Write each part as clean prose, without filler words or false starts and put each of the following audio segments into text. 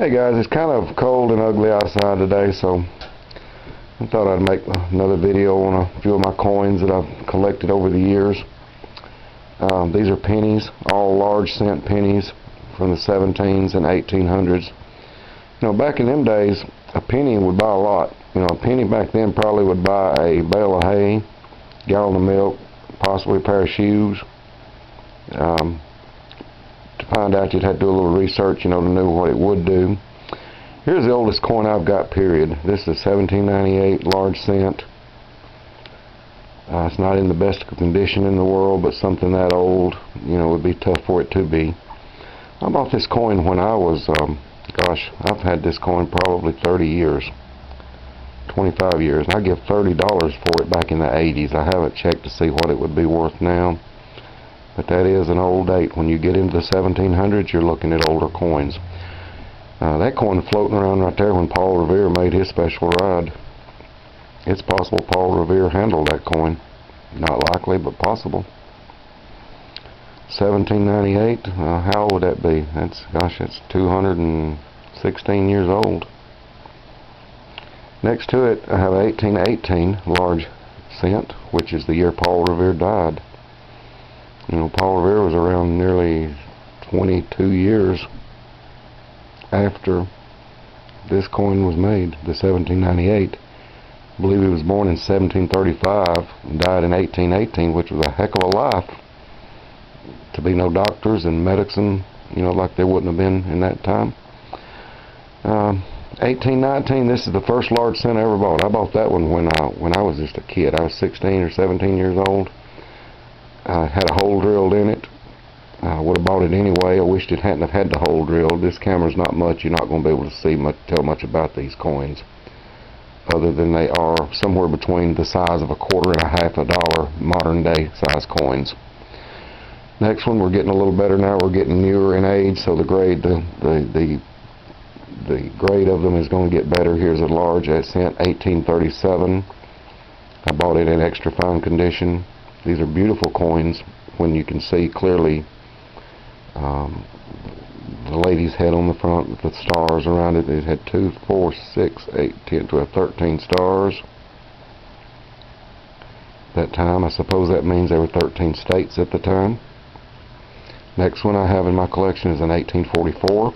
Hey guys, it's kind of cold and ugly outside today, so I thought I'd make another video on a few of my coins that I've collected over the years. These are pennies, all large cent pennies from the 1700s and 1800s. You know, back in them days, a penny would buy a lot. You know, a penny back then probably would buy a bale of hay, gallon of milk, possibly a pair of shoes. To find out, you'd have to do a little research, you know, to know what it would do. Here's the oldest coin I've got, period. This is 1798 large cent. It's not in the best condition in the world, but something that old, you know, would be tough for it to be. I bought this coin when I was, gosh, I've had this coin probably 30 years, 25 years. I give $30 for it back in the 80s. I haven't checked to see what it would be worth now. But that is an old date. When you get into the 1700s, you're looking at older coins. That coin floating around right there when Paul Revere made his special ride. It's possible Paul Revere handled that coin. Not likely, but possible. 1798, how old would that be? That's 216 years old. Next to it, I have 1818 large cent, which is the year Paul Revere died. You know, Paul Revere was around nearly 22 years after this coin was made, the 1798. I believe he was born in 1735 and died in 1818, which was a heck of a life. To be no doctors and medicine, you know, like there wouldn't have been in that time. 1819, this is the first large cent I ever bought. I bought that one when I was just a kid. I was 16 or 17 years old. Had a hole drilled in it. Would have bought it anyway. I wished it hadn't have had the hole drilled. This camera's not much. You're not going to be able to see much, tell much about these coins, other than they are somewhere between the size of a quarter and a half a dollar modern day size coins. Next one, we're getting a little better now. We're getting newer in age, so the grade of them is going to get better. Here's a large cent, 1837. I bought it in extra fine condition. These are beautiful coins when you can see clearly the lady's head on the front with the stars around it. It had 2, 4, 6, 8, 10, 12, 13 stars. That time, I suppose that means there were 13 states at the time. Next one I have in my collection is an 1844.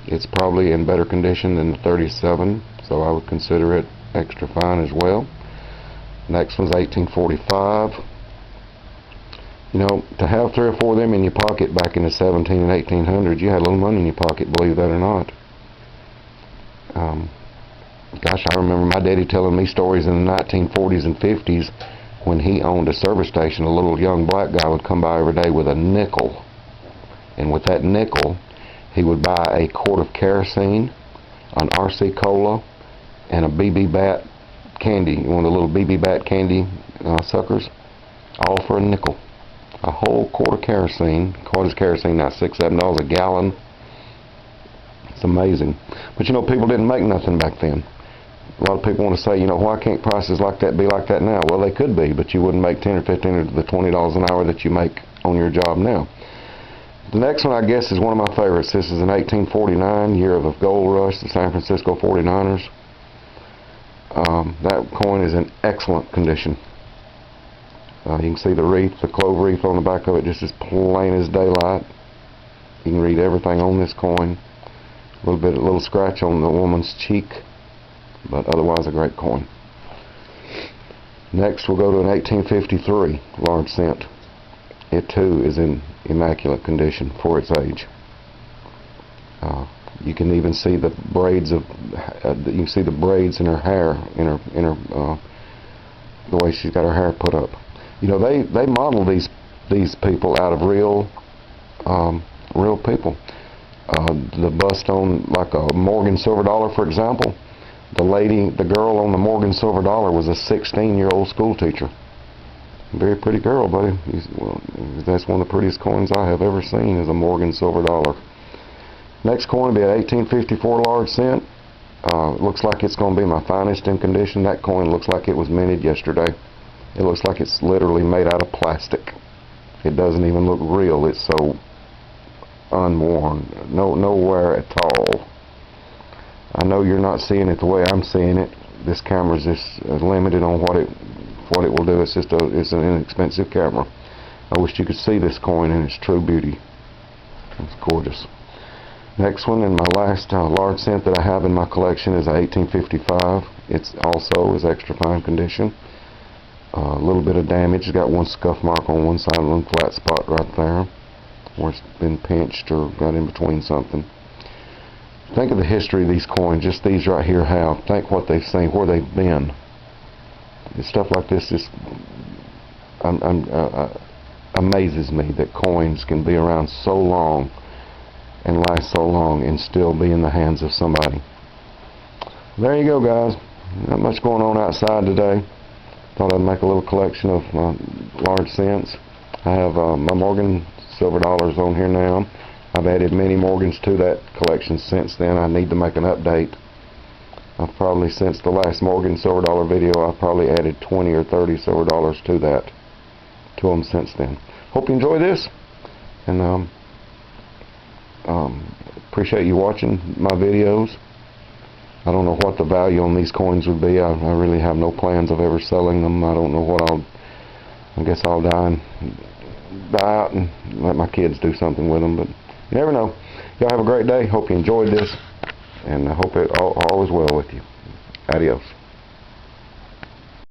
It's probably in better condition than the 37, so I would consider it extra fine as well. Next one's 1845. You know, to have 3 or 4 of them in your pocket back in the 17 and 1800s, you had a little money in your pocket, believe that or not. Gosh, I remember my daddy telling me stories in the 1940s and 50s when he owned a service station. A little young black guy would come by every day with a nickel, and with that nickel, he would buy a quart of kerosene, an RC Cola, and a BB Bat candy, one of the little BB Bat candy suckers, all for a nickel. A whole quart of kerosene. What is kerosene now? $6, $7 a gallon. It's amazing. But you know, people didn't make nothing back then. A lot of people want to say, you know, why can't prices like that be like that now? Well, they could be, but you wouldn't make 10 or 15 or the $20 an hour that you make on your job now. The next one, I guess, is one of my favorites. This is an 1849, year of the gold rush, the San Francisco 49ers. That coin is in excellent condition. You can see the wreath, the clove wreath on the back of it, just as plain as daylight. You can read everything on this coin. A little scratch on the woman's cheek, but otherwise a great coin. Next, we'll go to an 1853 large cent. It too is in immaculate condition for its age. You can even see the braids of you can see the braids in her hair, the way she's got her hair put up. You know, they model these people out of real people. The bust on like a Morgan silver dollar, for example. The girl on the Morgan silver dollar was a 16-year-old school teacher. Very pretty girl, buddy. Well, that's one of the prettiest coins I have ever seen, is a Morgan silver dollar. Next coin will be an 1854 large cent. Looks like it's going to be my finest in condition. That coin looks like it was minted yesterday. It looks like it's literally made out of plastic. It doesn't even look real. It's so unworn. No wear at all. I know you're not seeing it the way I'm seeing it. This camera's just limited on what it will do. It's an inexpensive camera. I wish you could see this coin in its true beauty. It's gorgeous. Next one, and my last large cent that I have in my collection, is a 1855. It's also is extra fine condition. A little bit of damage. It's got one scuff mark on one side, one flat spot right there, where it's been pinched or got in between something. Think of the history of these coins. Just these right here have. Think what they've seen, where they've been. Stuff like this just amazes me, that coins can be around so long and last so long and still be in the hands of somebody. There you go, guys. Not much going on outside today. Thought I'd make a little collection of large cents. I have my Morgan silver dollars on here now. I've added many Morgans to that collection since then. I need to make an update. I've probably, since the last Morgan silver dollar video, I've probably added 20 or 30 silver dollars to them since then. Hope you enjoy this, and appreciate you watching my videos. I don't know what the value on these coins would be. I really have no plans of ever selling them. I don't know what I guess I'll die out and let my kids do something with them, but you never know. Y'all have a great day. Hope you enjoyed this, and I hope all is well with you. Adios.